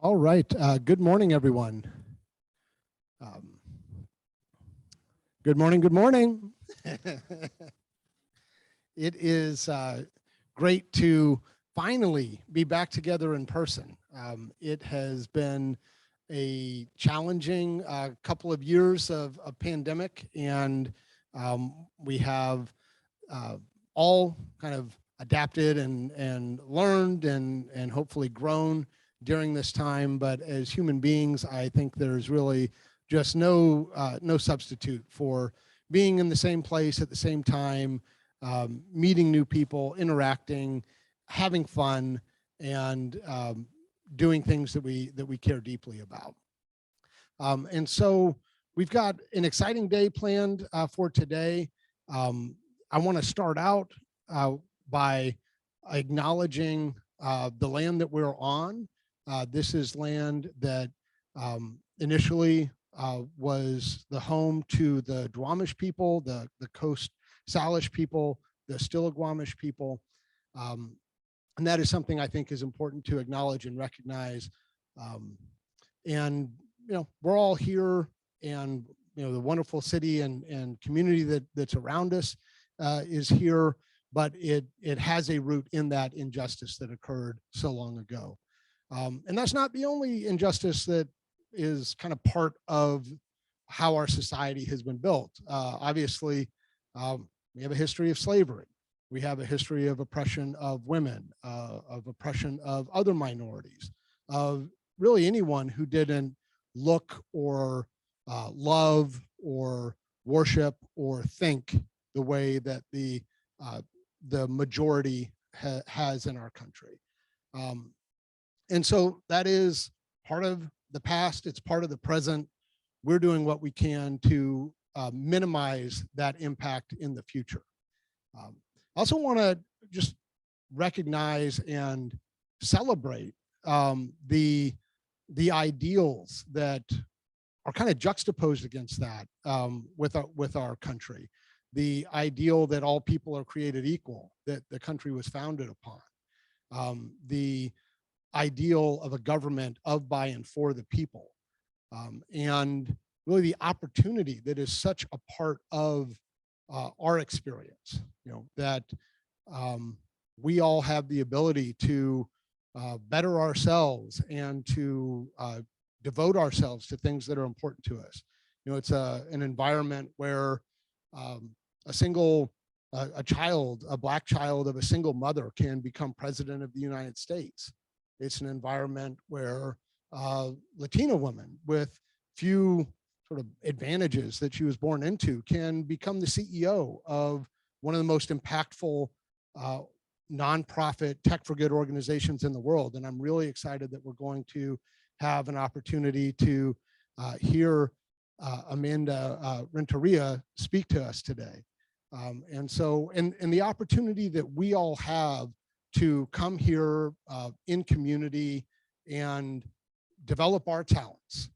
All right. Good morning, everyone. Good morning. Good morning. It is great to finally be back together in person. It has been a challenging couple of years of a pandemic, and we have all kind of adapted and learned and hopefully grown during this time. But as human beings, I think there's really just no substitute for being in the same place at the same time, meeting new people, interacting, having fun, and doing things that we care deeply about. And so we've got an exciting day planned for today. I want to start out by acknowledging the land that we're on. This is land that initially was the home to the Duwamish people, the Coast Salish people, the Stillaguamish people. And that is something I think is important to acknowledge and recognize. And, you know, we're all here, and, you know, the wonderful city and community that's around us is here, but it has a root in that injustice that occurred so long ago. And that's not the only injustice that is kind of part of how our society has been built. Obviously, we have a history of slavery. We have a history of oppression of women, of oppression of other minorities, of really anyone who didn't look or love or worship or think the way that the majority has in our country. And so that is part of the past, it's part of the present. We're doing what we can to minimize that impact in the future. I also want to just recognize and celebrate the ideals that are kind of juxtaposed against that with our country. The ideal that all people are created equal, that the country was founded upon. The ideal of a government of, by, and for the people. And really the opportunity that is such a part of our experience, you know, that we all have the ability to better ourselves and to devote ourselves to things that are important to us. You know, it's an environment where a child, a Black child of a single mother can become president of the United States. It's an environment where a Latina woman with few sort of advantages that she was born into can become the CEO of one of the most impactful nonprofit tech for good organizations in the world. And I'm really excited that we're going to have an opportunity to hear Amanda Renteria speak to us today. And so, and the opportunity that we all have to come here in community and develop our talents,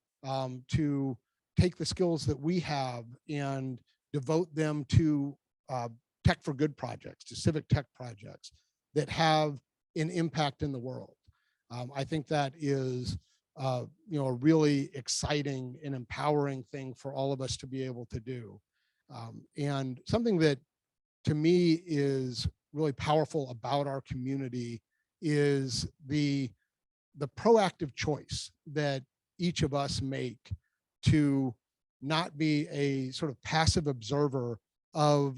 to take the skills that we have and devote them to tech for good projects, to civic tech projects that have an impact in the world. I think that is you know, a really exciting and empowering thing for all of us to be able to do. And something that to me is really powerful about our community is the proactive choice that each of us make to not be a sort of passive observer of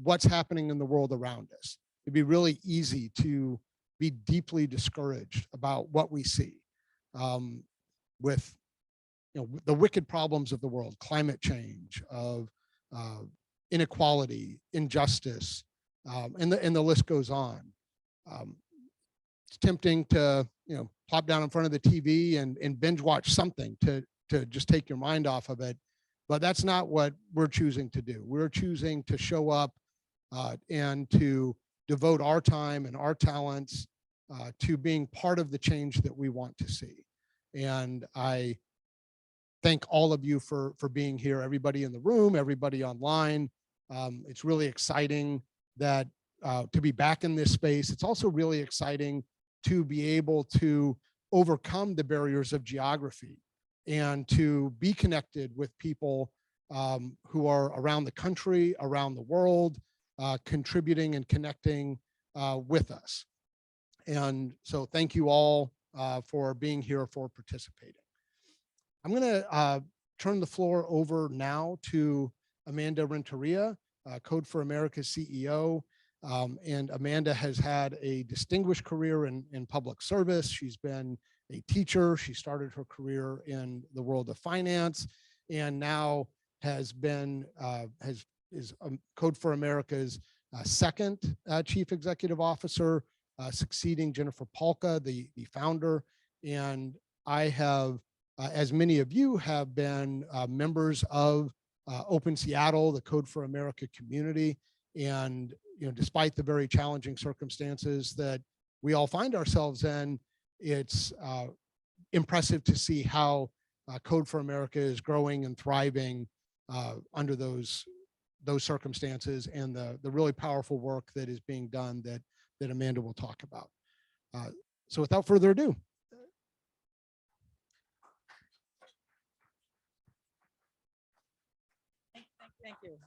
what's happening in the world around us. It'd be really easy to be deeply discouraged about what we see with, you know, the wicked problems of the world, climate change, of inequality, injustice, and the list goes on. It's tempting to, you know, plop down in front of the TV and binge watch something to just take your mind off of it. But that's not what we're choosing to do. We're choosing to show up and to devote our time and our talents to being part of the change that we want to see. And I thank all of you for being here, everybody in the room, everybody online. It's really exciting that to be back in this space. It's also really exciting to be able to overcome the barriers of geography and to be connected with people who are around the country, around the world, contributing and connecting with us. And so thank you all for being here, for participating. I'm going to turn the floor over now to Amanda Renteria, Code for America CEO. And Amanda has had a distinguished career in public service. She's been a teacher. She started her career in the world of finance and now has been, is Code for America's second chief executive officer, succeeding Jennifer Polka, the founder. And I have, as many of you have been members of Open Seattle, the Code for America community. And despite the very challenging circumstances that we all find ourselves in, it's impressive to see how Code for America is growing and thriving under those circumstances, and the really powerful work that is being done that Amanda will talk about. So without further ado. Thank you.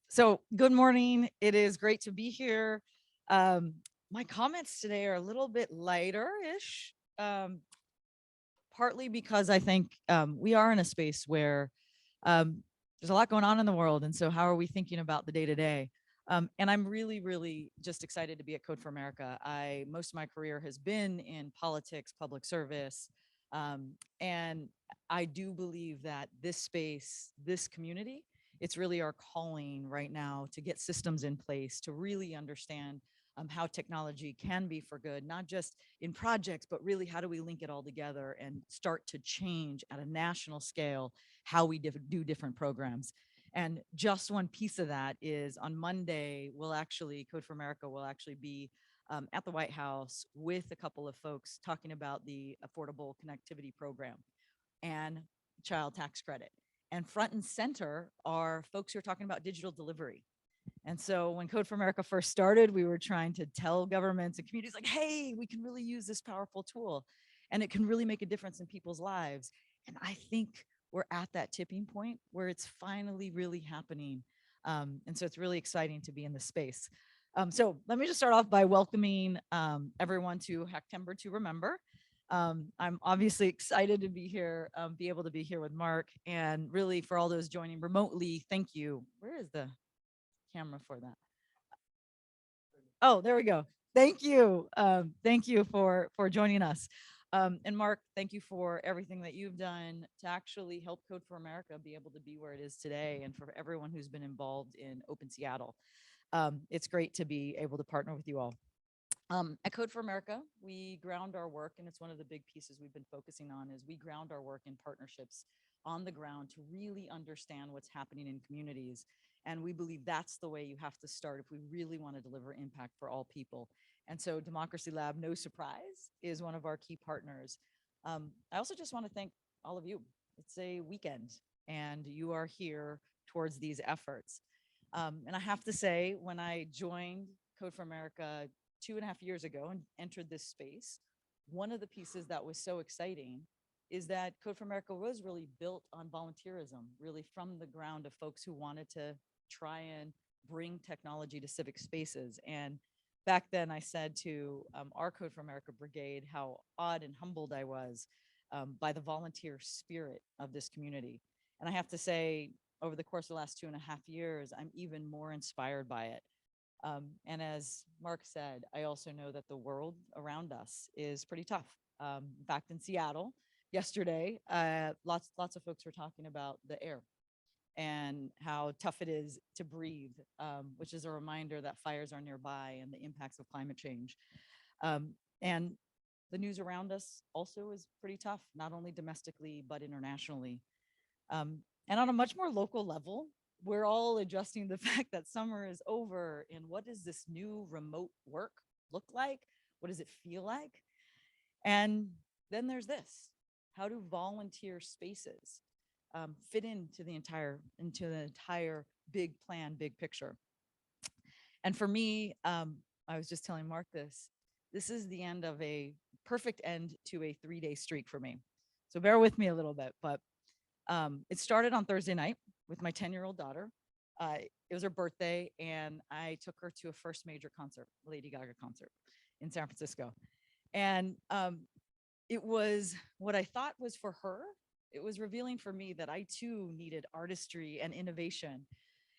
So good morning. It is great to be here. My comments today are a little bit lighter-ish, partly because I think we are in a space where there's a lot going on in the world. And so how are we thinking about the day-to-day? And I'm really, really just excited to be at Code for America. Most of my career has been in politics, public service, and I do believe that this space, this community, it's really our calling right now to get systems in place to really understand how technology can be for good, not just in projects, but really how do we link it all together and start to change at a national scale how we do different programs. And just one piece of that is on Monday, Code for America will actually be at the White House with a couple of folks talking about the Affordable Connectivity Program and child tax credit. And front and center are folks who are talking about digital delivery. And so when Code for America first started, we were trying to tell governments and communities like, hey, we can really use this powerful tool and it can really make a difference in people's lives. And I think we're at that tipping point where it's finally really happening. And so it's really exciting to be in this space. So let me just start off by welcoming everyone to Hacktember To Remember. I'm obviously excited to be here, be able to be here with Mark, and really for all those joining remotely, thank you. Where is the camera for that? Oh, there we go. Thank you. Thank you for joining us. And Mark, thank you for everything that you've done to actually help Code for America be able to be where it is today, and for everyone who's been involved in Open Seattle. It's great to be able to partner with you all. At Code for America, we ground our work, and it's one of the big pieces we've been focusing on, is we ground our work in partnerships on the ground to really understand what's happening in communities. And we believe that's the way you have to start if we really want to deliver impact for all people. And so DemocracyLab, no surprise, is one of our key partners. I also just want to thank all of you. It's a weekend, and you are here towards these efforts. And I have to say, when I joined Code for America 2.5 years ago and entered this space, one of the pieces that was so exciting is that Code for America was really built on volunteerism, really from the ground of folks who wanted to try and bring technology to civic spaces. And back then I said to our Code for America brigade how awed and humbled I was by the volunteer spirit of this community. And I have to say, over the course of the last 2.5 years, I'm even more inspired by it. And as Mark said, I also know that the world around us is pretty tough. In fact, in Seattle yesterday, lots of folks were talking about the air and how tough it is to breathe, which is a reminder that fires are nearby and the impacts of climate change. And the news around us also is pretty tough, not only domestically, but internationally. And on a much more local level, we're all adjusting the fact that summer is over, and what does this new remote work look like? What does it feel like? And then there's this: how do volunteer spaces fit into the entire big plan, big picture? And for me, I was just telling Mark this is the end of a perfect end to a 3-day streak for me. So bear with me a little bit, but it started on Thursday night with my 10-year-old daughter. It was her birthday, and I took her to a first major concert, Lady Gaga concert in San Francisco. And it was what I thought was for her. It was revealing for me that I too needed artistry and innovation.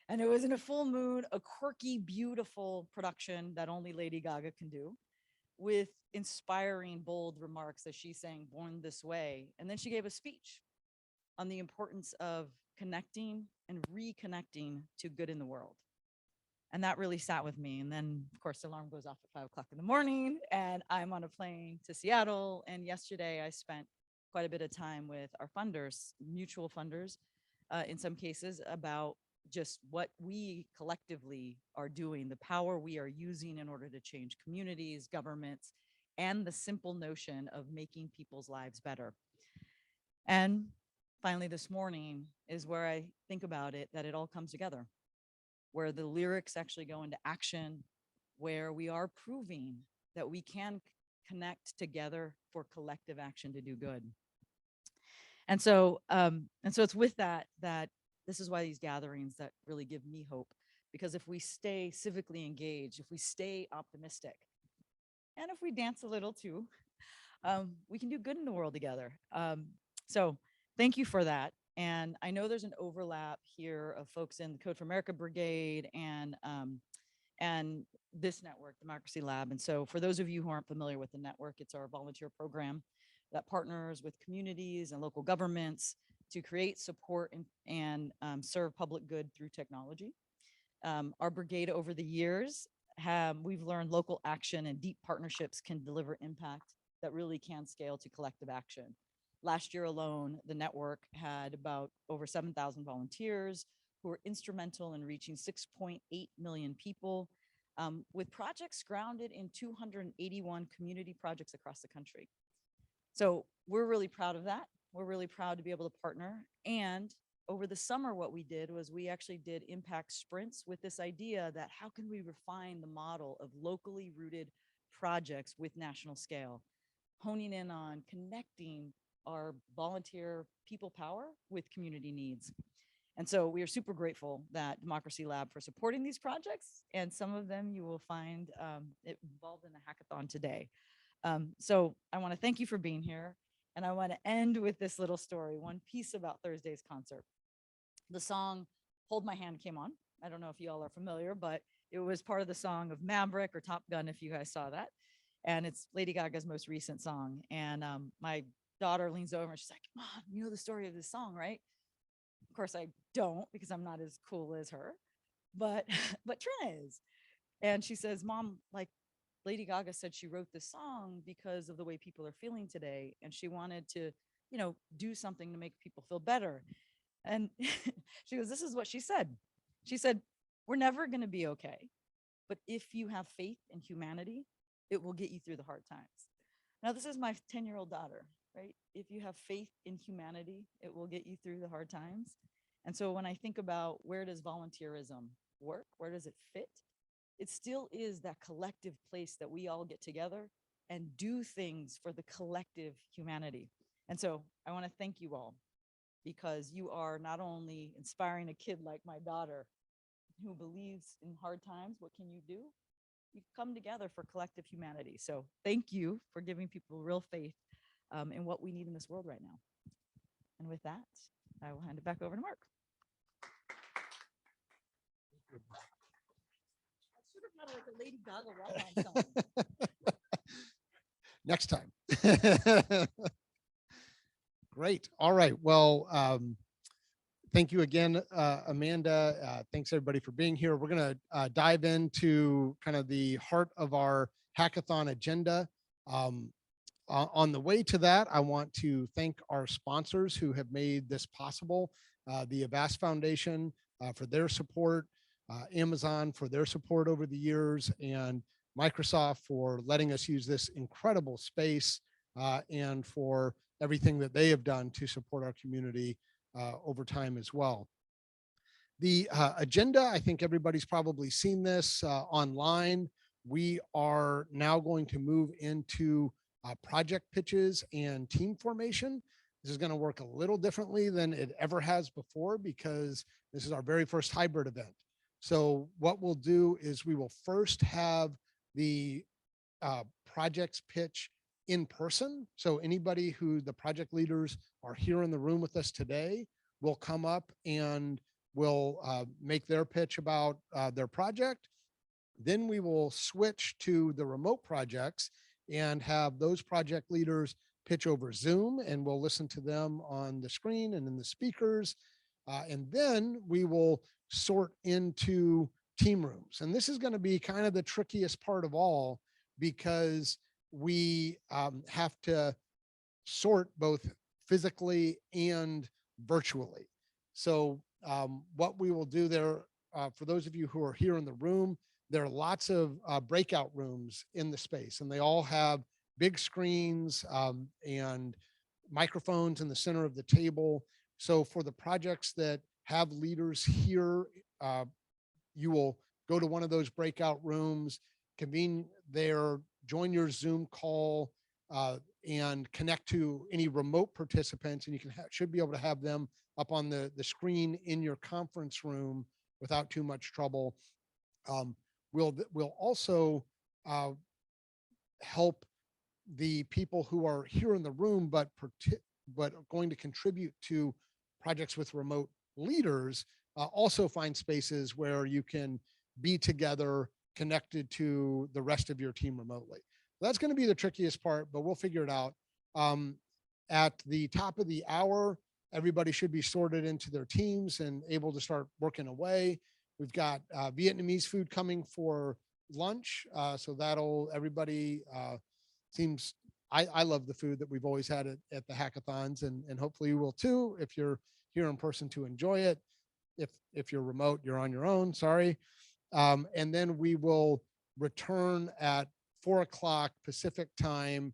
And it was in a full moon, a quirky, beautiful production that only Lady Gaga can do, with inspiring, bold remarks as she sang Born This Way. And then she gave a speech on the importance of connecting and reconnecting to good in the world. And that really sat with me. And then, of course, the alarm goes off at 5 o'clock in the morning, and I'm on a plane to Seattle. And yesterday I spent quite a bit of time with our funders, mutual funders, in some cases, about just what we collectively are doing, the power we are using in order to change communities, governments, and the simple notion of making people's lives better. And finally, this morning is where I think about it, that it all comes together, where the lyrics actually go into action, where we are proving that we can connect together for collective action to do good. And so it's with that this is why these gatherings that really give me hope, because if we stay civically engaged, if we stay optimistic, and if we dance a little too, we can do good in the world together. So thank you for that. And I know there's an overlap here of folks in the Code for America Brigade and this network, Democracy Lab. And so for those of you who aren't familiar with the network, it's our volunteer program that partners with communities and local governments to create, support, and serve public good through technology. Our brigade over the years, we've learned local action and deep partnerships can deliver impact that really can scale to collective action. Last year alone, the network had about over 7,000 volunteers who were instrumental in reaching 6.8 million people with projects grounded in 281 community projects across the country. So we're really proud of that. We're really proud to be able to partner. And over the summer, what we did was we actually did impact sprints with this idea that how can we refine the model of locally rooted projects with national scale, honing in on connecting our volunteer people power with community needs. And so we are super grateful that Democracy Lab for supporting these projects, and some of them you will find involved in the hackathon today. So I want to thank you for being here, and I want to end with this little story, one piece about Thursday's concert. The song Hold My Hand came on. I don't know if you all are familiar, but it was part of the song of Maverick or Top Gun, if you guys saw that. And it's Lady Gaga's most recent song. And my daughter leans over and she's like, Mom, you know the story of this song, right? Of course I don't, because I'm not as cool as her, but Trina is. And she says, Mom, like Lady Gaga said she wrote this song because of the way people are feeling today. And she wanted to, you know, do something to make people feel better. And she goes, this is what she said. She said, we're never going to be okay. But if you have faith in humanity, it will get you through the hard times. Now, this is my 10-year-old daughter, right? If you have faith in humanity, it will get you through the hard times. And so when I think about where does volunteerism work, where does it fit? It still is that collective place that we all get together and do things for the collective humanity. And so I want to thank you all, because you are not only inspiring a kid like my daughter who believes in hard times, what can you do? You come together for collective humanity. So thank you for giving people real faith in what we need in this world right now. And with that, I will hand it back over to Mark. I should have had like a Lady Gaga run-on song. Next time. Great. All right. Well, thank you again, Amanda. Thanks everybody for being here. We're going to dive into kind of the heart of our hackathon agenda. On the way to that, I want to thank our sponsors who have made this possible. The Avast Foundation for their support, Amazon for their support over the years, and Microsoft for letting us use this incredible space and for everything that they have done to support our community over time as well. The agenda, I think everybody's probably seen this online. We are now going to move into project pitches and team formation. This is going to work a little differently than it ever has before because this is our very first hybrid event. So what we'll do is we will first have the projects pitch in person. So anybody who the project leaders are here in the room with us today will come up and will make their pitch about their project. Then we will switch to the remote projects and have those project leaders pitch over Zoom, and we'll listen to them on the screen and in the speakers. And then we will sort into team rooms. And this is going to be kind of the trickiest part of all because we have to sort both physically and virtually. So what we will do there, for those of you who are here in the room, there are lots of breakout rooms in the space, and they all have big screens and microphones in the center of the table. So for the projects that have leaders here, you will go to one of those breakout rooms, convene there, join your Zoom call, and connect to any remote participants, and you should be able to have them up on the screen in your conference room without too much trouble. We'll also help the people who are here in the room, but are going to contribute to projects with remote leaders, also find spaces where you can be together, connected to the rest of your team remotely. That's going to be the trickiest part, but we'll figure it out. At the top of the hour, everybody should be sorted into their teams and able to start working away. We've got Vietnamese food coming for lunch. So that'll, everybody seems, I love the food that we've always had at the hackathons, and hopefully you will too, if you're here in person to enjoy it. If you're remote, you're on your own, sorry. And then we will return at 4 o'clock Pacific time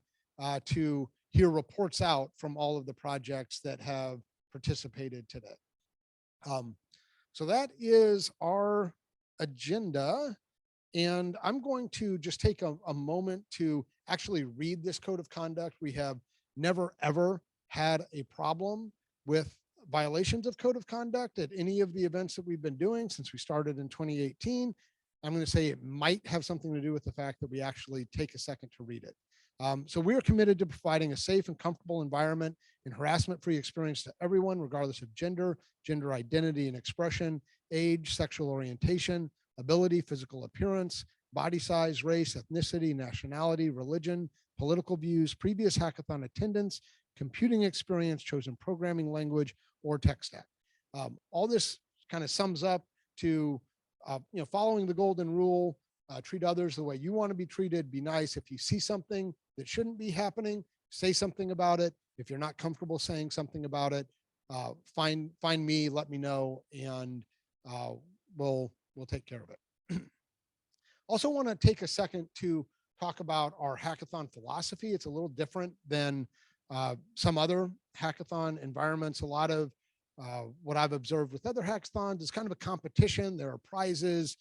to hear reports out from all of the projects that have participated today. So that is our agenda. And I'm going to just take a moment to actually read this code of conduct. We have never, ever had a problem with violations of code of conduct at any of the events that we've been doing since we started in 2018. I'm going to say it might have something to do with the fact that we actually take a second to read it. So we are committed to providing a safe and comfortable environment and harassment-free experience to everyone, regardless of gender, gender identity and expression, age, sexual orientation, ability, physical appearance, body size, race, ethnicity, nationality, religion, political views, previous hackathon attendance, computing experience, chosen programming language, or tech stack. All this kind of sums up to following the golden rule, treat others the way you want to be treated, be nice. If you see something that shouldn't be happening, say something about it. If you're not comfortable saying something about it, find me, let me know, and we'll take care of it. Also want to take a second to talk about our hackathon philosophy. It's a little different than some other hackathon environments. A lot of what I've observed with other hackathons is kind of a competition. There are prizes.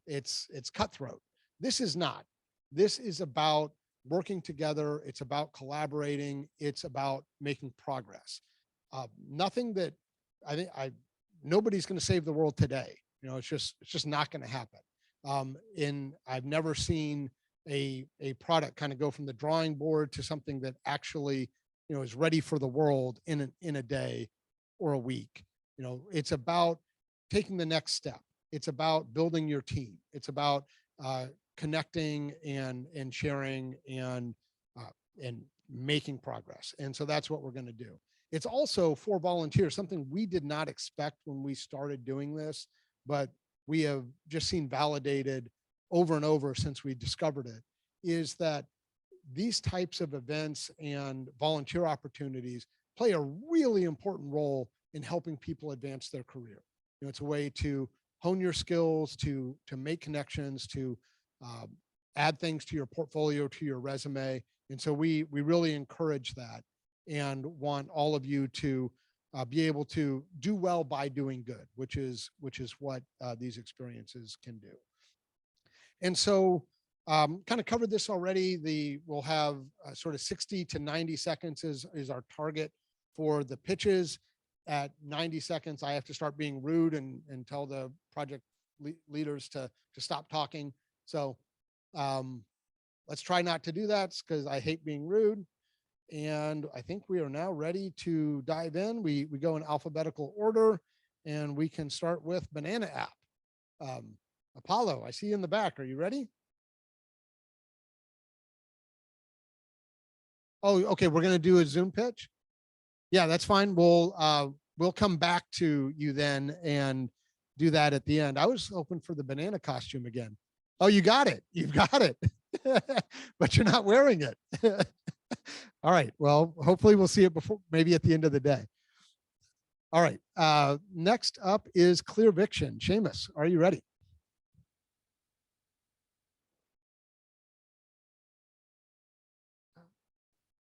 It's cutthroat. This is not. This is about working together. It's about collaborating. It's about making progress. Nothing that nobody's going to save the world today. It's just not going to happen. I've never seen a product kind of go from the drawing board to something that actually, is ready for the world in a day or a week. It's about taking the next step. It's about building your team. It's about connecting and sharing and making progress. And so that's what we're going to do. It's also for volunteers, something we did not expect when we started doing this, but we have just seen validated over and over since we discovered it, is that these types of events and volunteer opportunities play a really important role in helping people advance their career. It's a way to hone your skills, to make connections, to add things to your portfolio, to your resume. And so we really encourage that and want all of you to be able to do well by doing good, which is what these experiences can do. And so Kind of covered this already. We'll have sort of 60 to 90 seconds is our target for the pitches. At 90 seconds, I have to start being rude and tell the project leaders to stop talking. So let's try not to do that because I hate being rude. And I think we are now ready to dive in. We go in alphabetical order, and we can start with Banana App. Apollo, I see you in the back. Are you ready? Oh, okay. We're going to do a Zoom pitch. Yeah, that's fine. We'll come back to you then and do that at the end. I was hoping for the banana costume again. Oh, you got it. You've got it. But you're not wearing it. All right. Well, hopefully we'll see it before, maybe at the end of the day. All right. Next up is Clearviction. Seamus, are you ready?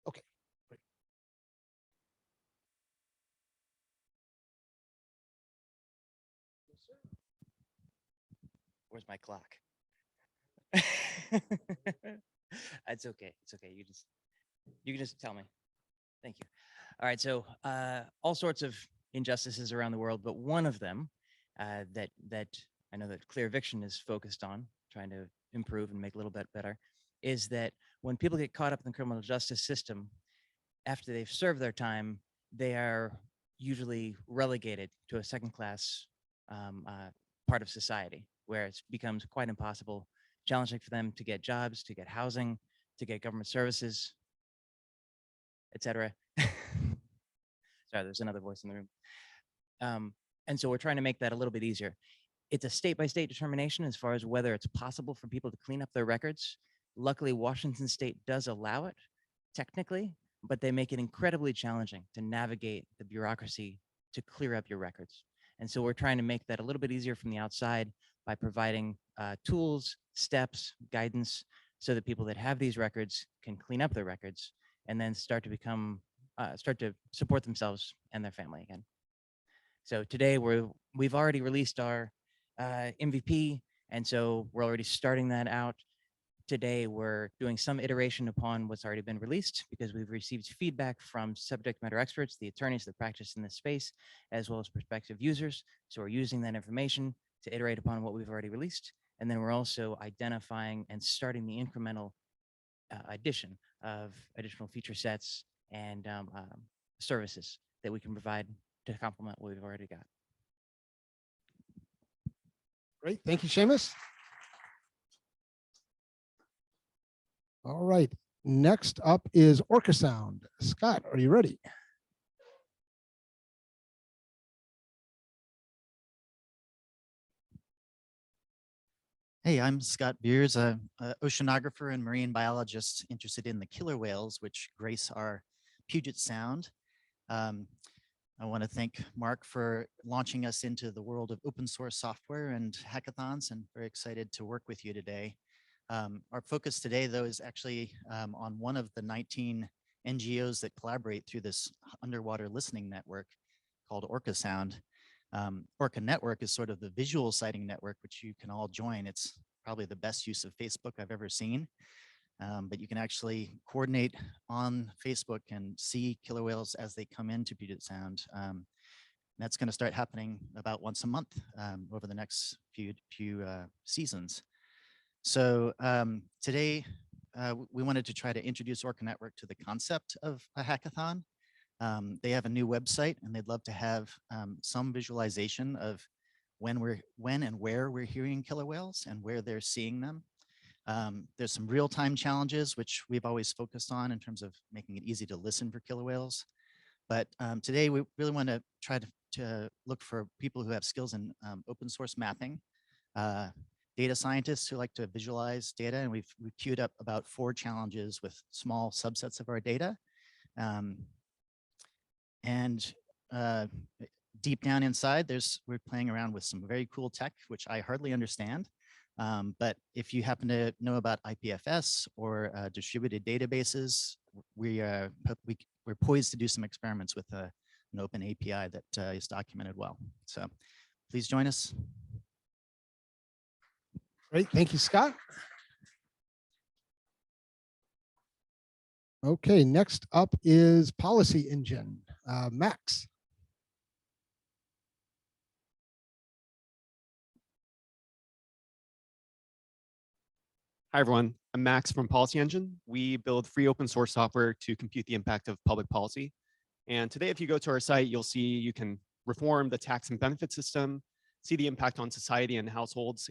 Okay. Great. Where's my clock? It's okay. It's okay. You can just tell me. Thank you. All right. So all sorts of injustices around the world, but one of them that I know that Clearviction is focused on, trying to improve and make a little bit better, is that when people get caught up in the criminal justice system, after they've served their time, they are usually relegated to a second-class part of society, where it becomes quite impossible, challenging for them to get jobs, to get housing, to get government services, etc. Sorry, there's another voice in the room. And so we're trying to make that a little bit easier. It's a state-by-state determination as far as whether it's possible for people to clean up their records. Luckily, Washington State does allow it, technically, but they make it incredibly challenging to navigate the bureaucracy to clear up your records. And so we're trying to make that a little bit easier from the outside by providing tools, steps, guidance, so that people that have these records can clean up their records and then start to support themselves and their family again. So today we've already released our MVP, and so we're already starting that out. Today we're doing some iteration upon what's already been released because we've received feedback from subject matter experts, the attorneys that practice in this space, as well as prospective users. So we're using that information to iterate upon what we've already released. And then we're also identifying and starting the incremental addition of additional feature sets and services that we can provide to complement what we've already got. Great. Thank you, Seamus. All right. Next up is Orcasound. Scott, are you ready? Hey, I'm Scott Beers, an oceanographer and marine biologist interested in the killer whales, which grace our Puget Sound. I want to thank Mark for launching us into the world of open source software and hackathons, and very excited to work with you today. Our focus today, though, is actually on one of the 19 NGOs that collaborate through this underwater listening network called Orcasound. Orca Network is sort of the visual sighting network, which you can all join. It's probably the best use of Facebook I've ever seen. But you can actually coordinate on Facebook and see killer whales as they come into Puget Sound. That's going to start happening about once a month over the next few seasons. So today, we wanted to try to introduce Orca Network to the concept of a hackathon. They have a new website, and they'd love to have some visualization of when and where we're hearing killer whales and where they're seeing them. There's some real-time challenges, which we've always focused on in terms of making it easy to listen for killer whales. But today, we really want to try to look for people who have skills in open source mapping, data scientists who like to visualize data, and we've queued up about 4 challenges with small subsets of our data. Deep down inside, we're playing around with some very cool tech, which I hardly understand. But if you happen to know about IPFS or distributed databases, we're poised to do some experiments with an open API that is documented well. So please join us. Great. Thank you, Scott. Okay, next up is Policy Engine. Max. Hi, everyone. I'm Max from Policy Engine. We build free open source software to compute the impact of public policy. And today, if you go to our site, you'll see you can reform the tax and benefit system, see the impact on society and households.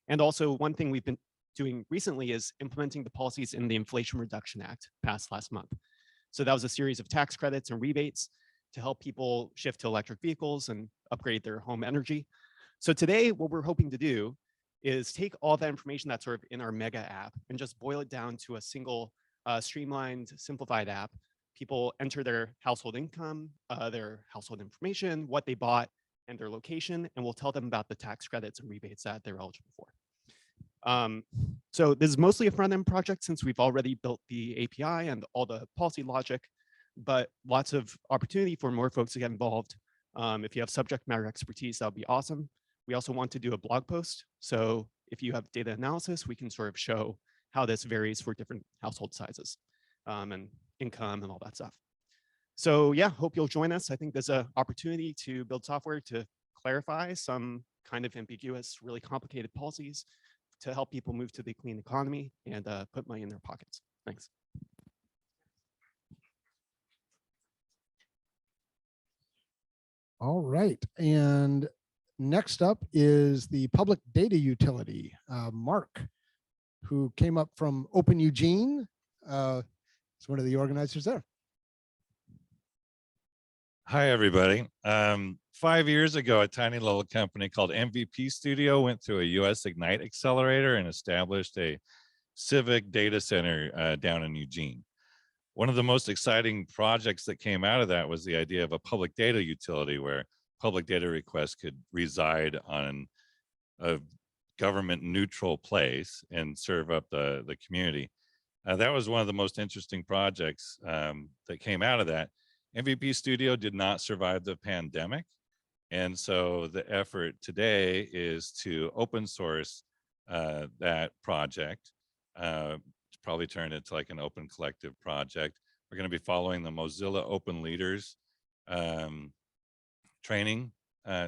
And also, one thing we've been doing recently is implementing the policies in the Inflation Reduction Act passed last month. So that was a series of tax credits and rebates to help people shift to electric vehicles and upgrade their home energy. So today, what we're hoping to do is take all that information that's sort of in our mega app and just boil it down to a single streamlined, simplified app. People enter their household income, their household information, what they bought, and their location, and we'll tell them about the tax credits and rebates that they're eligible for. So this is mostly a front-end project since we've already built the API and all the policy logic, but lots of opportunity for more folks to get involved. If you have subject matter expertise, that would be awesome. We also want to do a blog post. So if you have data analysis, we can sort of show how this varies for different household sizes and income and all that stuff. So yeah, hope you'll join us. I think there's an opportunity to build software to clarify some kind of ambiguous, really complicated policies to help people move to the clean economy and put money in their pockets. Thanks. All right, and next up is the public data utility, Mark, who came up from Open Eugene. It's one of the organizers there. Hi, everybody. 5 years ago, a tiny little company called MVP Studio went through a US Ignite accelerator and established a civic data center down in Eugene. One of the most exciting projects that came out of that was the idea of a public data utility where public data requests could reside on a government neutral place and serve up the community. That was one of the most interesting projects that came out of that. MVP Studio did not survive the pandemic. And so the effort today is to open source that project, probably turn it into like an open collective project. We're going to be following the Mozilla Open Leaders training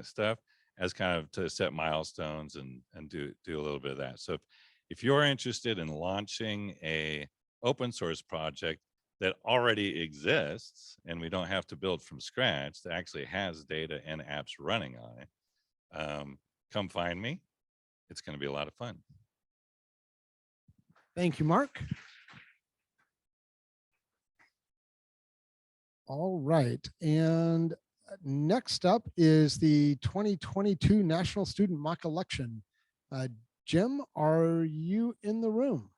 stuff as kind of to set milestones and do a little bit of that. So if you're interested in launching a open source project that already exists and we don't have to build from scratch, that actually has data and apps running on it, come find me. It's going to be a lot of fun. Thank you, Mark. All right, and next up is the 2022 National Student Mock Election. Jim, are you in the room?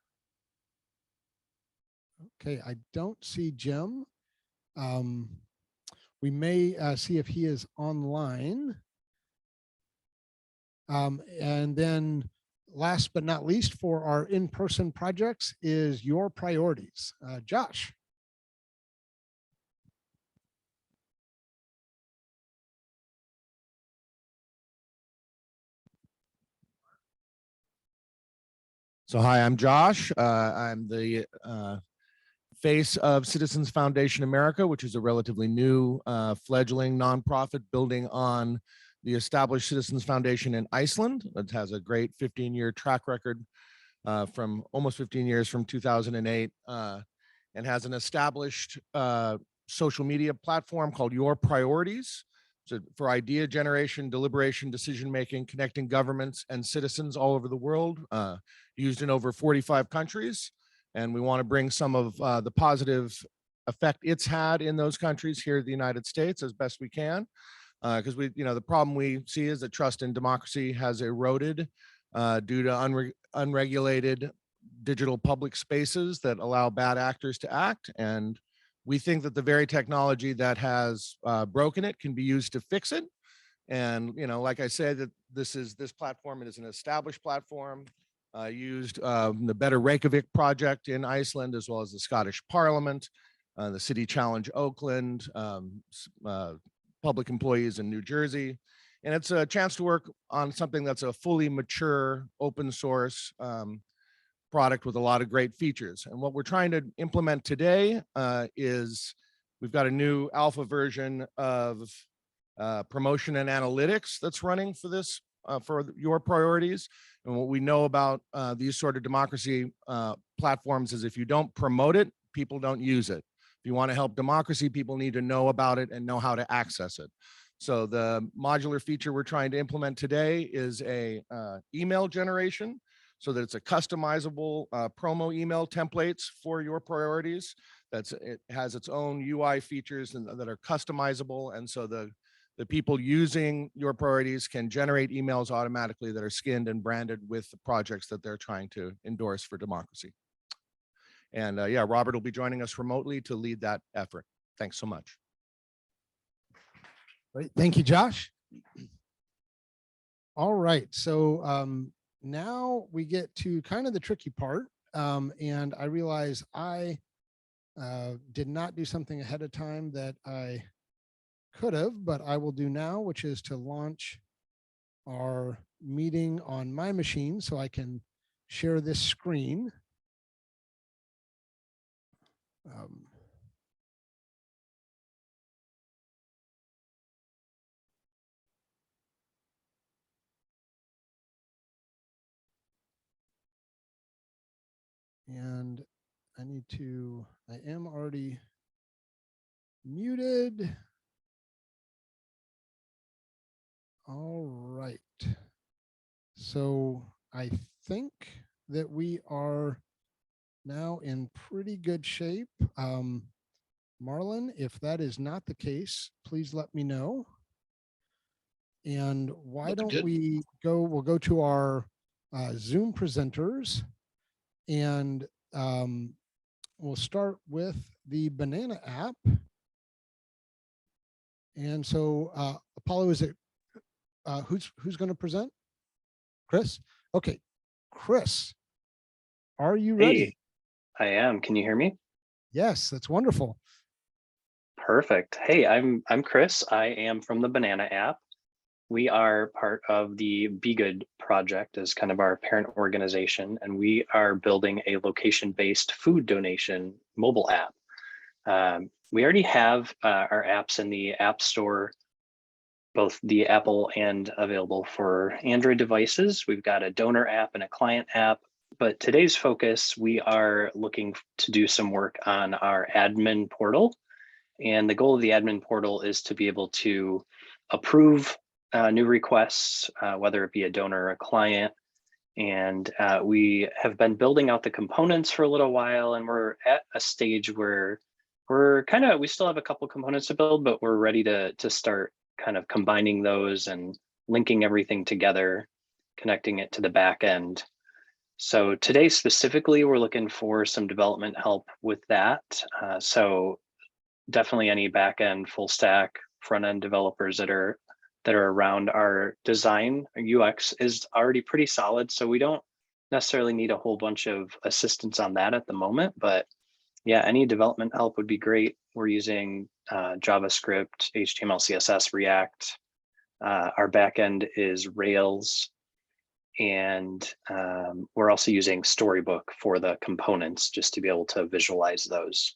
Okay, I don't see Jim. We may see if he is online. And then last but not least for our in-person projects is your priorities. Josh. So hi, I'm Josh. I'm the face of Citizens Foundation America, which is a relatively new fledgling nonprofit building on the established Citizens Foundation in Iceland. It has a great 15-year track record from almost 15 years from 2008 and has an established social media platform called Your Priorities. So for idea generation, deliberation, decision-making, connecting governments and citizens all over the world, used in over 45 countries. And we want to bring some of the positive effect it's had in those countries here in the United States as best we can. Because the problem we see is that trust in democracy has eroded due to unregulated digital public spaces that allow bad actors to act. And we think that the very technology that has broken it can be used to fix it. And, like I said, that this platform is an established platform used the Better Reykjavik project in Iceland, as well as the Scottish Parliament, the City Challenge Oakland, public employees in New Jersey. And it's a chance to work on something that's a fully mature, open source product with a lot of great features. And what we're trying to implement today is we've got a new alpha version of promotion and analytics that's running for this, for your priorities. And what we know about these sort of democracy platforms is if you don't promote it, people don't use it. If you want to help democracy, people need to know about it and know how to access it. So the modular feature we're trying to implement today is a email generation, so that it's a customizable promo email templates for your priorities. It has its own UI features that are customizable, and so the people using your priorities can generate emails automatically that are skinned and branded with the projects that they're trying to endorse for democracy. And yeah, Robert will be joining us remotely to lead that effort. Thanks so much. Great. Thank you, Josh. All right. So now we get to kind of the tricky part. And I realize I did not do something ahead of time that I could have, but I will do now, which is to launch our meeting on my machine so I can share this screen. And I am already muted. All right. So I think that we are now in pretty good shape. Marlon, if that is not the case, please let me know. And why don't we'll go to our Zoom presenters, and we'll start with the Banana app. And so Apollo, is it who's going to present? Chris? Okay, Chris, are you ready? I am. Can you hear me? Yes, that's wonderful. Perfect. Hey, I'm Chris. I am from the Banana app. We are part of the Be Good project as kind of our parent organization, and we are building a location-based food donation mobile app. We already have our apps in the App Store, both the Apple and available for Android devices. We've got a donor app and a client app. But today's focus, we are looking to do some work on our admin portal. And the goal of the admin portal is to be able to approve new requests, whether it be a donor or a client. And we have been building out the components for a little while, and we're at a stage where we still have a couple components to build, but we're ready to start kind of combining those and linking everything together, connecting it to the back end. So today specifically, we're looking for some development help with that. So definitely any back end, full stack, front end developers that are around. Our design UX is already pretty solid, so we don't necessarily need a whole bunch of assistance on that at the moment. But yeah, any development help would be great. We're using JavaScript, HTML, CSS, React. Our backend is Rails, and we're also using Storybook for the components just to be able to visualize those.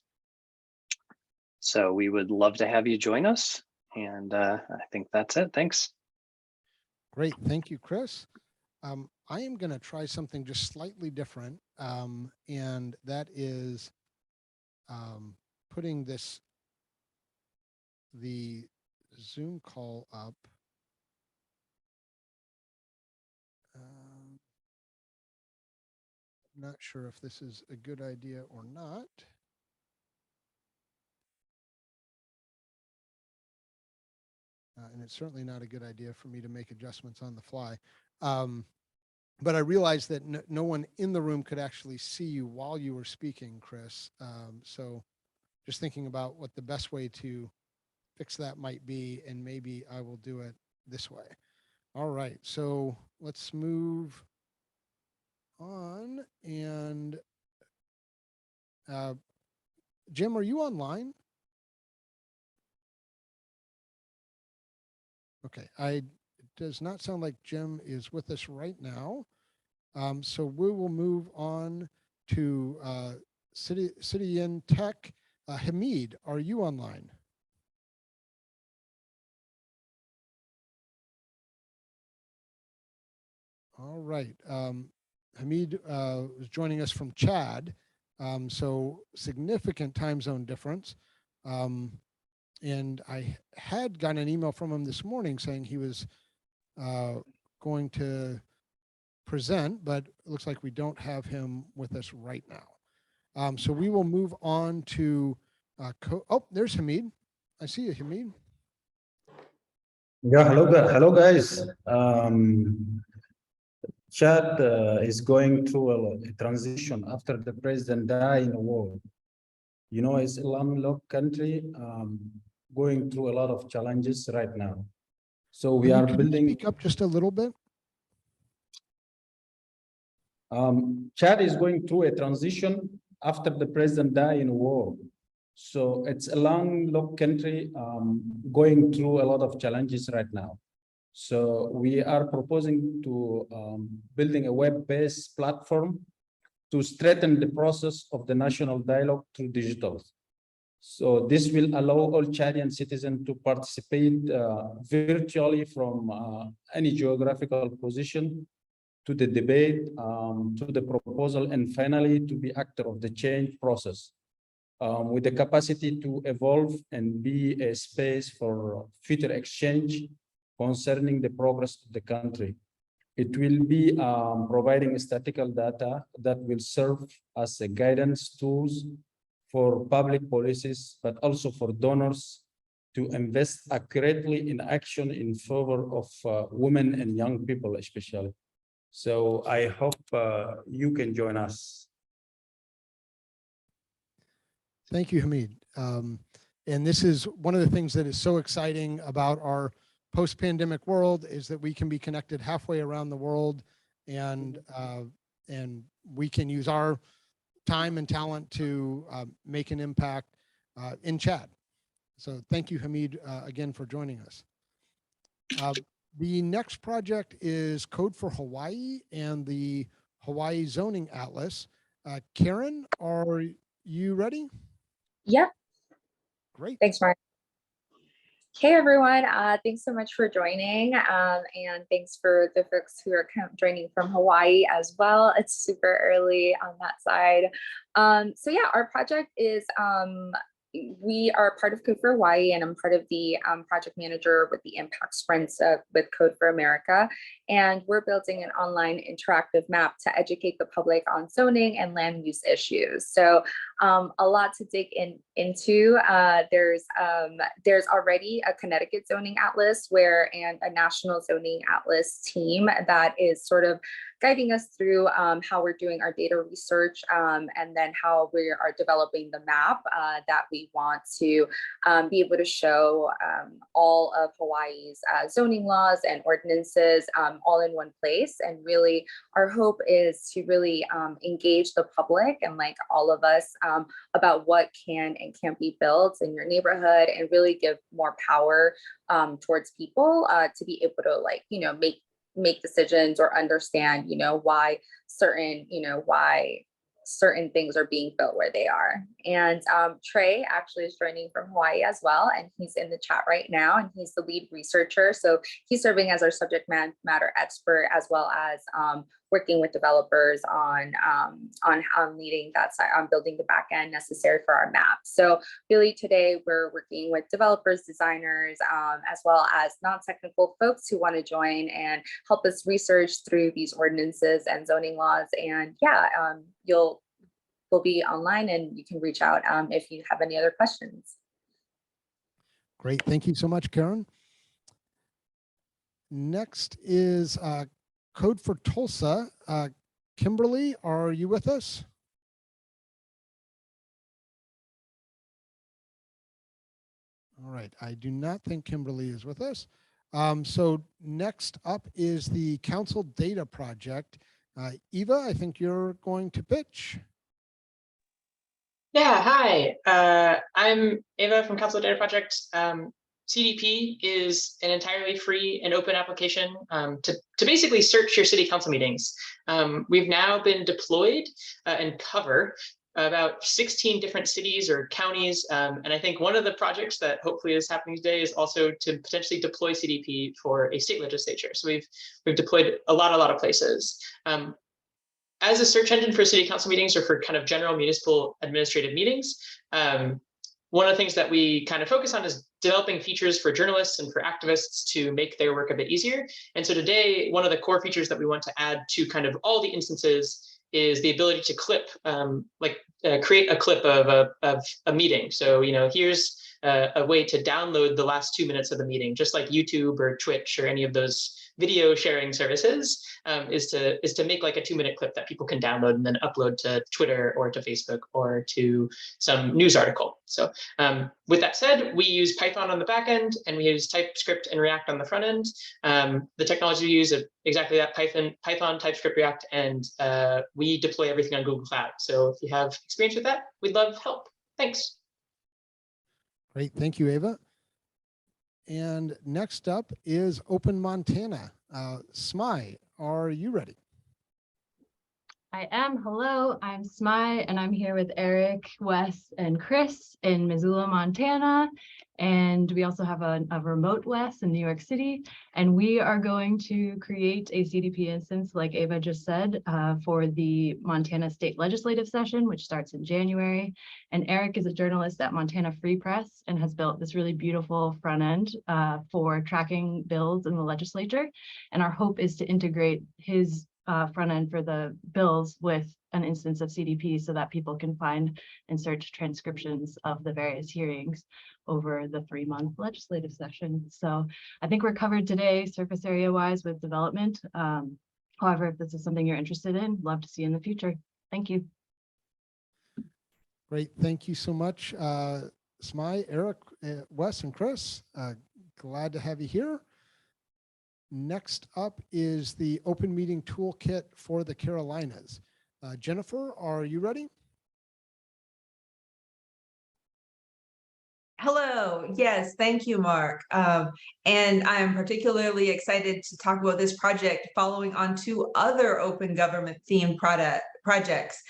So we would love to have you join us. And I think that's it. Thanks. Great. Thank you, Chris. I am going to try something just slightly different, and that is putting the Zoom call up. Not sure if this is a good idea or not. And it's certainly not a good idea for me to make adjustments on the fly. But I realized that no one in the room could actually see you while you were speaking, Chris. So just thinking about what the best way to fix that might be, and maybe I will do it this way. All right, so let's move on. And Jim, are you online? Okay, it does not sound like Jim is with us right now. So we will move on to City in Tech. Hamid, are you online? All right. Hamid was joining us from Chad, so significant time zone difference. And I had gotten an email from him this morning saying he was going to present, but it looks like we don't have him with us right now. So we will move on to, oh, there's Hamid. I see you, Hamid. Yeah, hello guys. Chad is going through a transition after the president died in a war. You know, it's a landlocked country going through a lot of challenges right now. So we are Can you building. speak up just a little bit? Chad is going through a transition after the president died in a war. So it's a landlocked country going through a lot of challenges right now. So we are proposing to building a web-based platform to strengthen the process of the national dialogue through digital. So this will allow all Chadian citizens to participate virtually from any geographical position to the debate, to the proposal, and finally to be actor of the change process. With the capacity to evolve and be a space for future exchange concerning the progress of the country. It will be providing statistical data that will serve as a guidance tools for public policies, but also for donors to invest accurately in action in favor of women and young people especially. So I hope you can join us. Thank you, Hamid. And this is one of the things that is so exciting about our post-pandemic world is that we can be connected halfway around the world, and we can use our time and talent to make an impact in Chad. So thank you, Hamid, again for joining us. The next project is Code for Hawaii and the Hawaii Zoning Atlas. Karen, are you ready? Yep. Great. Thanks, Mark. Hey, everyone. Thanks so much for joining. And thanks for the folks who are joining from Hawaii as well. It's super early on that side. So yeah, our project is, we are part of Code for Hawaii, and I'm part of the project manager with the impact sprints with Code for America. And we're building an online interactive map to educate the public on zoning and land use issues. So a lot to dig into. There's already a Connecticut zoning atlas and a national zoning atlas team that is sort of guiding us through how we're doing our data research and then how we are developing the map that we want to be able to show all of Hawaii's zoning laws and ordinances all in one place. And really, our hope is to really engage the public and like all of us about what can and can't be built in your neighborhood, and really give more power towards people to be able to, like, you know, make decisions or understand, you know, why certain things are being built where they are. And Trey actually is joining from Hawaii as well, and he's in the chat right now, and he's the lead researcher. So he's serving as our subject matter expert, as well as working with developers on leading that side, on building the back end necessary for our map. So really today we're working with developers, designers, as well as non-technical folks who want to join and help us research through these ordinances and zoning laws. And yeah, we'll be online, and you can reach out if you have any other questions. Great, thank you so much, Karen. Next is Code for Tulsa. Kimberly, are you with us? All right, I do not think Kimberly is with us. So next up is the Council Data Project. Eva, I think you're going to pitch. Yeah, hi. I'm Eva from Council Data Project. CDP is an entirely free and open application to basically search your city council meetings. We've now been deployed and cover about 16 different cities or counties. And I think one of the projects that hopefully is happening today is also to potentially deploy CDP for a state legislature. So we've deployed a lot of places. As a search engine for city council meetings or for kind of general municipal administrative meetings, one of the things that we kind of focus on is developing features for journalists and for activists to make their work a bit easier. And so today, one of the core features that we want to add to kind of all the instances is the ability to clip, create a clip of a meeting. So, here's a way to download the last 2 minutes of the meeting, just like YouTube or Twitch or any of those video sharing services, is to make like a 2-minute clip that people can download and then upload to Twitter or to Facebook or to some news article. So with that said, we use Python on the back end and we use TypeScript and React on the front end. The technology we use is exactly that, Python, TypeScript, React, and we deploy everything on Google Cloud. So if you have experience with that, we'd love help. Thanks. Great, thank you, Ava. And next up is Open Montana. Smai, are you ready? I am. Hello, I'm Smai, and I'm here with Eric, Wes, and Chris in Missoula, Montana. And we also have a remote Wes in New York City. And we are going to create a CDP instance, like Ava just said, for the Montana State Legislative Session, which starts in January. And Eric is a journalist at Montana Free Press and has built this really beautiful front end for tracking bills in the legislature. And our hope is to integrate his front end for the bills with an instance of CDP so that people can find and search transcriptions of the various hearings over the 3-month legislative session. So I think we're covered today surface area wise with development. However, if this is something you're interested in, love to see in the future. Thank you. Great, thank you so much, Smai, Eric, Wes, and Chris. Glad to have you here. Next up is the Open Meeting Toolkit for the Carolinas. Jennifer, are you ready? Hello. Yes, thank you, Mark. And I'm particularly excited to talk about this project following on 2 other open government themed projects.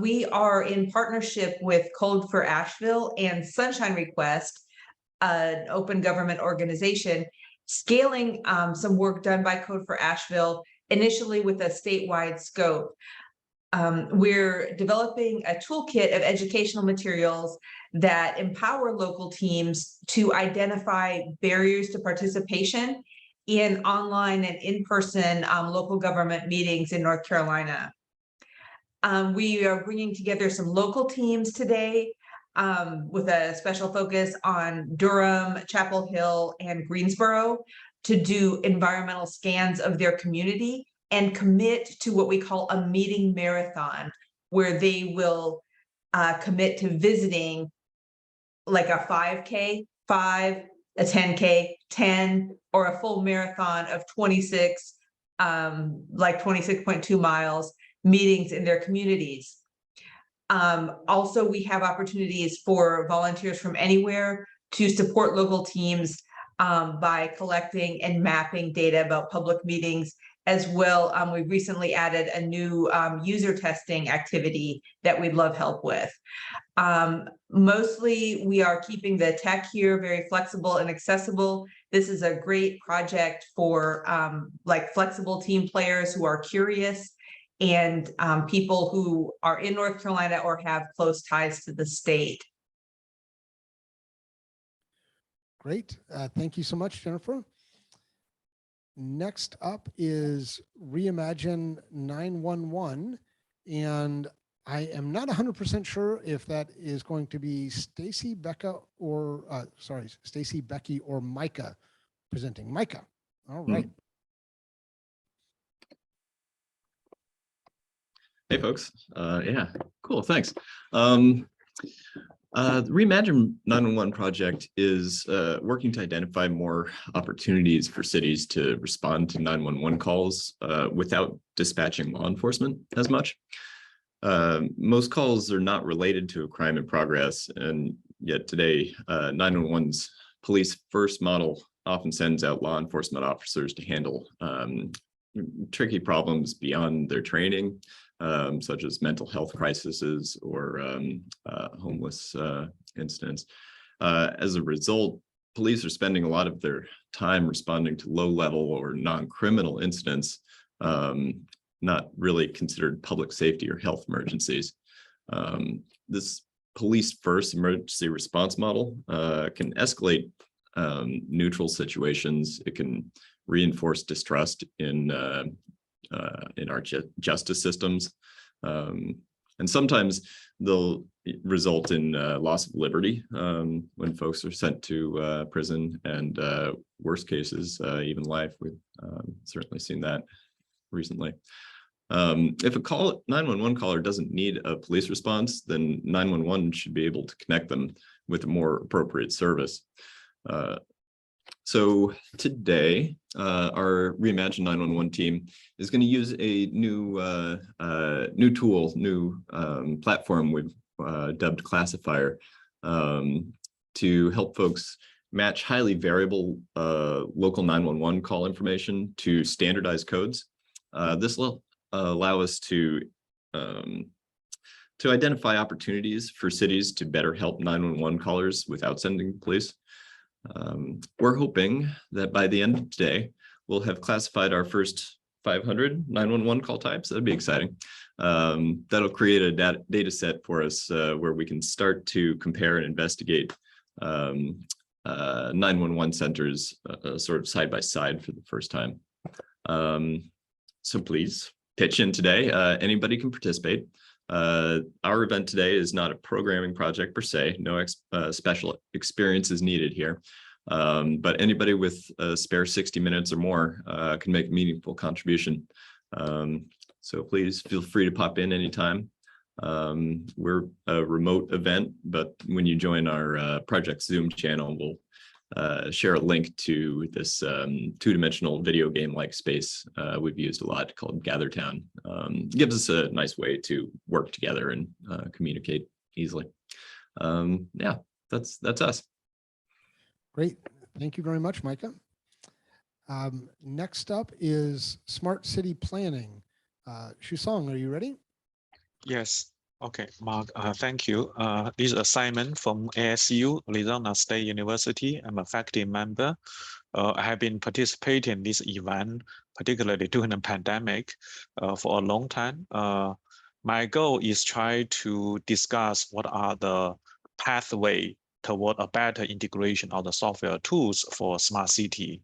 We are in partnership with Code for Asheville and Sunshine Request, an open government organization, scaling some work done by Code for Asheville, initially with a statewide scope. We're developing a toolkit of educational materials that empower local teams to identify barriers to participation in online and in-person local government meetings in North Carolina. We are bringing together some local teams today with a special focus on Durham, Chapel Hill, and Greensboro to do environmental scans of their community and commit to what we call a meeting marathon, where they will commit to visiting like a 5K, 5, a 10K, 10, or a full marathon of 26, like 26.2 miles, meetings in their communities. Also, we have opportunities for volunteers from anywhere to support local teams by collecting and mapping data about public meetings. As well, we recently added a new user testing activity that we'd love help with. Mostly, we are keeping the tech here very flexible and accessible. This is a great project for like flexible team players who are curious and people who are in North Carolina or have close ties to the state. Great. Thank you so much, Jennifer. Next up is Reimagine 911, and I am not 100% sure if that is going to be Stacy, Becca, or Stacy, Becky, or Micah presenting. Micah, all right. Hey, folks. Yeah, cool. Thanks. The Reimagine 911 project is working to identify more opportunities for cities to respond to 911 calls without dispatching law enforcement as much. Most calls are not related to a crime in progress, and yet today 911's police first model often sends out law enforcement officers to handle tricky problems beyond their training, such as mental health crises or homeless incidents. As a result, police are spending a lot of their time responding to low-level or non-criminal incidents, not really considered public safety or health emergencies. This police first emergency response model can escalate neutral situations. It can reinforce distrust in our justice systems. And sometimes they'll result in loss of liberty when folks are sent to prison, and worst cases, even life. We've certainly seen that recently. If a 911 caller doesn't need a police response, then 911 should be able to connect them with a more appropriate service. So today, our Reimagine 911 team is going to use a new platform we've dubbed Classifier to help folks match highly variable local 911 call information to standardized codes. This will allow us to identify opportunities for cities to better help 911 callers without sending police. We're hoping that by the end of today, we'll have classified our first 500 911 call types. That'd be exciting. That'll create a data set for us where we can start to compare and investigate 911 centers sort of side by side for the first time. So please pitch in today. Anybody can participate. Our event today is not a programming project per se. No special experience is needed here. But anybody with a spare 60 minutes or more can make a meaningful contribution. So please feel free to pop in anytime. We're a remote event, but when you join our project Zoom channel, we'll share a link to this two-dimensional video game-like space we've used a lot called GatherTown. Gives us a nice way to work together and communicate easily. Yeah, that's us. Great. Thank you very much, Micah. Next up is Smart City Planning. Shusong, are you ready? Yes. Okay, Mark, thank you. This is Simon from ASU, Arizona State University. I'm a faculty member. I have been participating in this event, particularly during the pandemic, for a long time. My goal is try to discuss what are the pathway toward a better integration of the software tools for smart city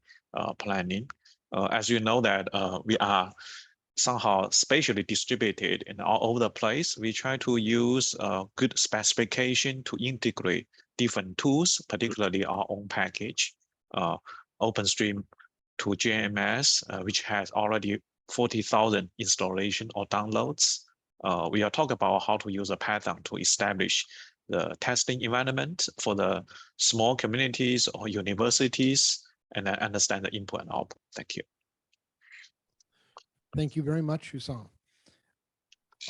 planning. As you know that we are somehow spatially distributed and all over the place. We try to use good specification to integrate different tools, particularly our own package, OpenStream to JMS, which has already 40,000 installation or downloads. We are talking about how to use a pattern to establish the testing environment for the small communities or universities, and then understand the input and output. Thank you. Thank you very much, Shusong.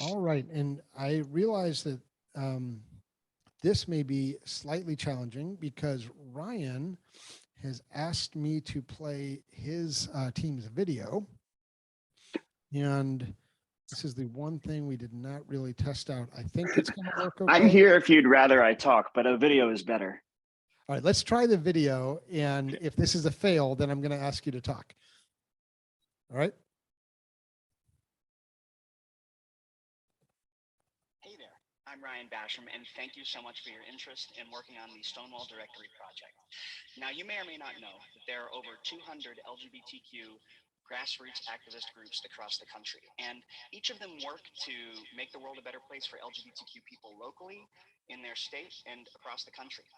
All right, and I realize that this may be slightly challenging because Ryan has asked me to play his team's video. And this is the one thing we did not really test out. I think it's going to work okay. I'm here if you'd rather I talk, but a video is better. All right, let's try the video. And if this is a fail, then I'm going to ask you to talk. All right. Hey there, I'm Ryan Basham, and thank you so much for your interest in working on the Stonewall Directory project. Now, you may or may not know that there are over 200 LGBTQ grassroots activist groups across the country, and each of them work to make the world a better place for LGBTQ people locally, in their state, and across the country.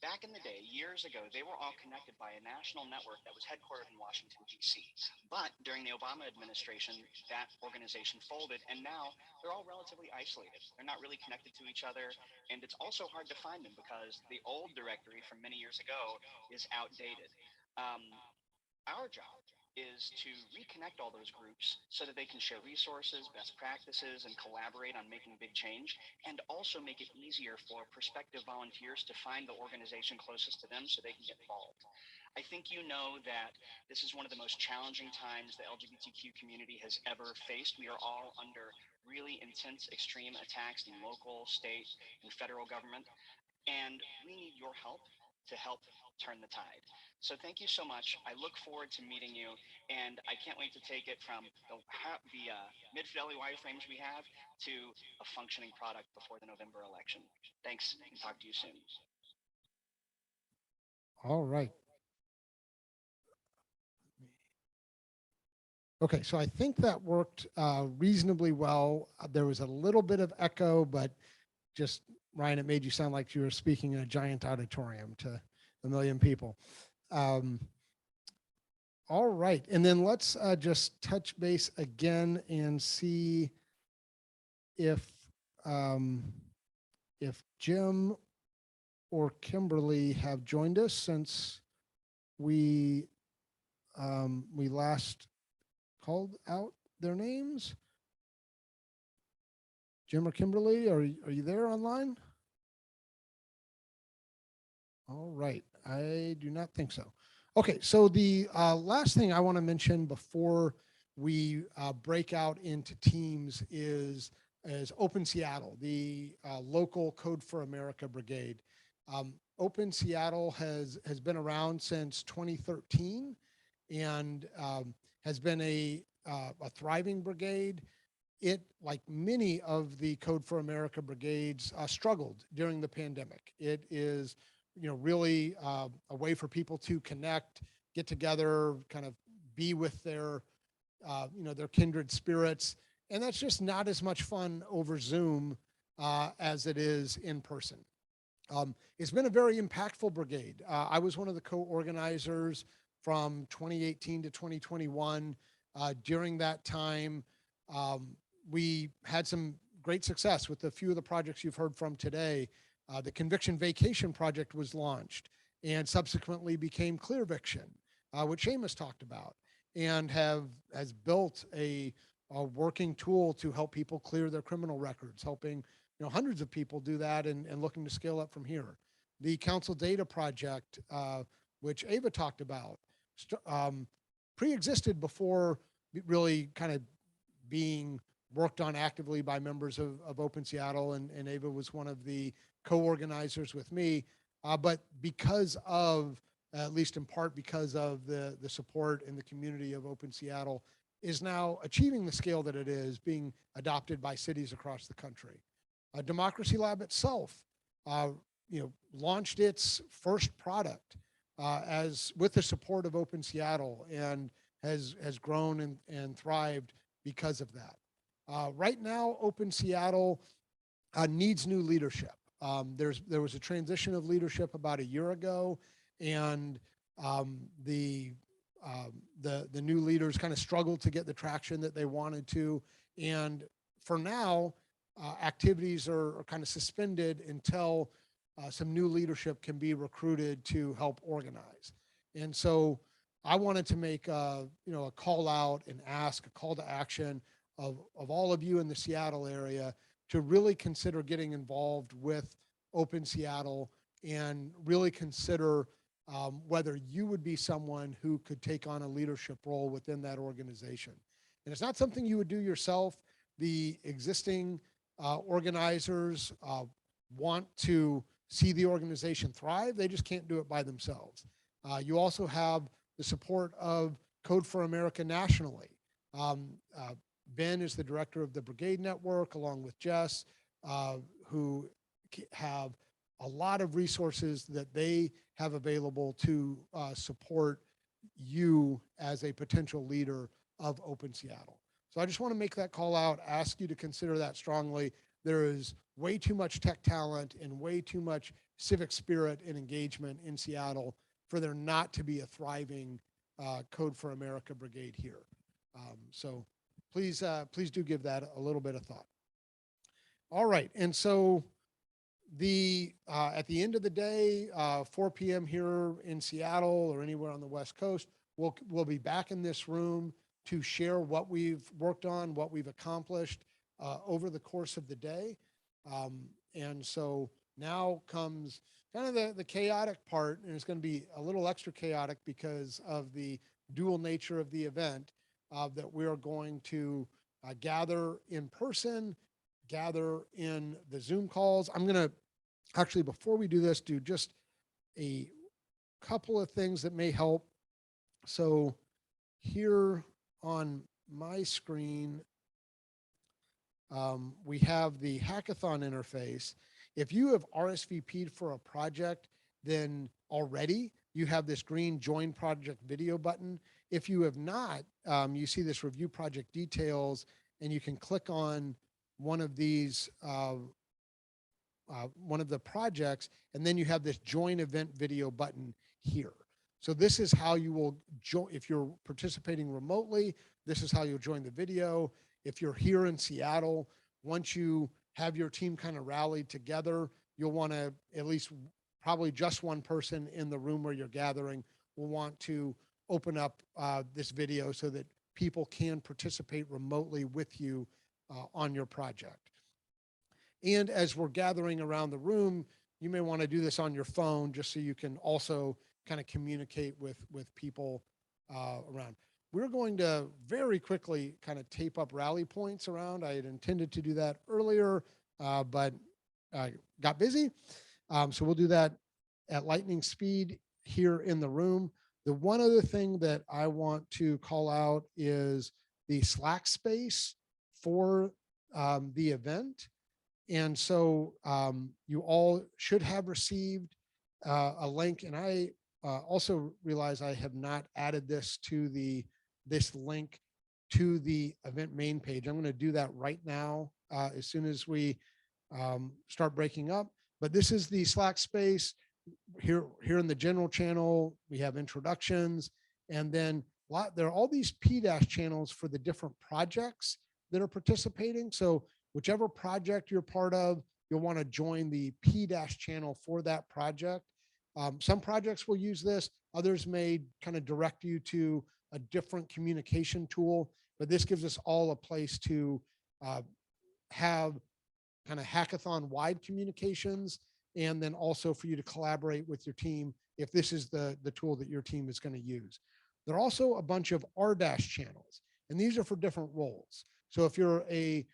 Back in the day, years ago, they were all connected by a national network that was headquartered in Washington, D.C. But during the Obama administration, that organization folded, and now they're all relatively isolated. They're not really connected to each other, and it's also hard to find them because the old directory from many years ago is outdated. Our job is to reconnect all those groups so that they can share resources, best practices, and collaborate on making big change, and also make it easier for prospective volunteers to find the organization closest to them so they can get involved. I think you know that this is one of the most challenging times the LGBTQ community has ever faced. We are all under really intense, extreme attacks in local, state, and federal government, and we need your help to help turn the tide. So thank you so much. I look forward to meeting you, and I can't wait to take it from the mid-fidelity wireframes we have to a functioning product before the November election. Thanks, and talk to you soon. All right. Okay, so I think that worked reasonably well. There was a little bit of echo, but just, Ryan, it made you sound like you were speaking in a giant auditorium to a million people. All right, and then let's just touch base again and see if Jim or Kimberly have joined us since we last called out their names. Jim or Kimberly, are you there online? All right, I do not think so. Okay, so the last thing I want to mention before we break out into teams is Open Seattle, the local Code for America brigade. Open Seattle has been around since 2013 and has been a thriving brigade. It, like many of the Code for America brigades, struggled during the pandemic. It is, really a way for people to connect, get together, kind of be with their, their kindred spirits. And that's just not as much fun over Zoom as it is in person. It's been a very impactful brigade. I was one of the co-organizers from 2018 to 2021. During that time, we had some great success with a few of the projects you've heard from today. The Conviction Vacation Project was launched and subsequently became Clearviction, which Seamus talked about, and has built a working tool to help people clear their criminal records, helping hundreds of people do that and looking to scale up from here. The Council Data Project, which Ava talked about, pre-existed before really kind of being worked on actively by members of Open Seattle, and Ava was one of the co-organizers with me. But because of, at least in part because of the support and the community of Open Seattle, is now achieving the scale that it is, being adopted by cities across the country. DemocracyLab itself, launched its first product with the support of Open Seattle, and has grown and thrived because of that. Right now, Open Seattle needs new leadership. There was a transition of leadership about a year ago, and the new leaders kind of struggled to get the traction that they wanted to. And for now, activities are kind of suspended until some new leadership can be recruited to help organize. And so I wanted to make a call out and ask, a call to action of all of you in the Seattle area to really consider getting involved with Open Seattle and really consider whether you would be someone who could take on a leadership role within that organization. And it's not something you would do yourself. The existing organizers want to see the organization thrive. They just can't do it by themselves. You also have the support of Code for America nationally. Ben is the director of the Brigade Network, along with Jess, who have a lot of resources that they have available to support you as a potential leader of Open Seattle. So I just want to make that call out, ask you to consider that strongly. There is way too much tech talent and way too much civic spirit and engagement in Seattle for there not to be a thriving Code for America brigade here. So please do give that a little bit of thought. All right, and so at the end of the day, 4 p.m. here in Seattle or anywhere on the West Coast, we'll be back in this room to share what we've worked on, what we've accomplished over the course of the day. And so now comes kind of the chaotic part, and it's going to be a little extra chaotic because of the dual nature of the event, that we are going to gather in person, gather in the Zoom calls. I'm going to actually, before we do this, do just a couple of things that may help. So here on my screen, we have the hackathon interface. If you have RSVP'd for a project, then already you have this green join project video button. If you have not, you see this review project details, and you can click on one of these, one of the projects, and then you have this join event video button here. So this is how you will join. If you're participating remotely, this is how you'll join the video. If you're here in Seattle, once you have your team kind of rallied together, you'll want to, at least probably just one person in the room where you're gathering will want to open up this video so that people can participate remotely with you on your project. And as we're gathering around the room, you may want to do this on your phone just so you can also kind of communicate with people around. We're going to very quickly kind of tape up rally points around. I had intended to do that earlier, but got busy. So we'll do that at lightning speed here in the room. The one other thing that I want to call out is the Slack space for the event. And so you all should have received a link, and I also realize I have not added this to this link to the event main page. I'm going to do that right now as soon as we start breaking up. But this is the Slack space. Here in the general channel, we have introductions, and then there are all these P- channels for the different projects that are participating. So whichever project you're part of, you'll want to join the P- channel for that project. Some projects will use this, others may kind of direct you to a different communication tool, but this gives us all a place to have kind of hackathon-wide communications, and then also for you to collaborate with your team if this is the tool that your team is going to use. There are also a bunch of R- channels, and these are for different roles. So if you're a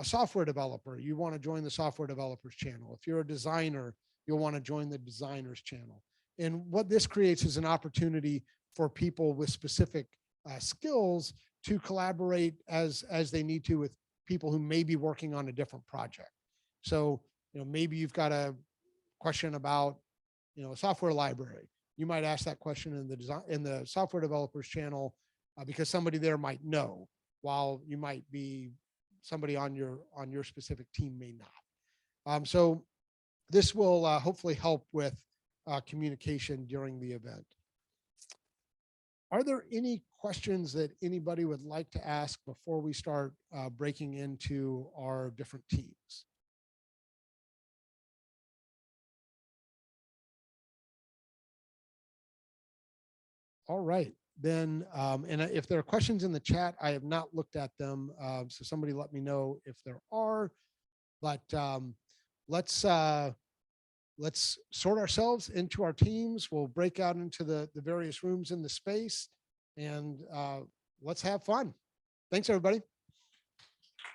software developer, you want to join the software developers channel. If you're a designer, you'll want to join the designers channel. And what this creates is an opportunity for people with specific skills to collaborate as they need to with people who may be working on a different project. So, maybe you've got a question about, a software library. You might ask that question in the software developers channel because somebody there might know, while you might be somebody on your specific team may not. So this will hopefully help with communication during the event. Are there any questions that anybody would like to ask before we start breaking into our different teams? All right, then, and if there are questions in the chat, I have not looked at them. So somebody let me know if there are, but let's sort ourselves into our teams. We'll break out into the various rooms in the space, and let's have fun. Thanks, everybody.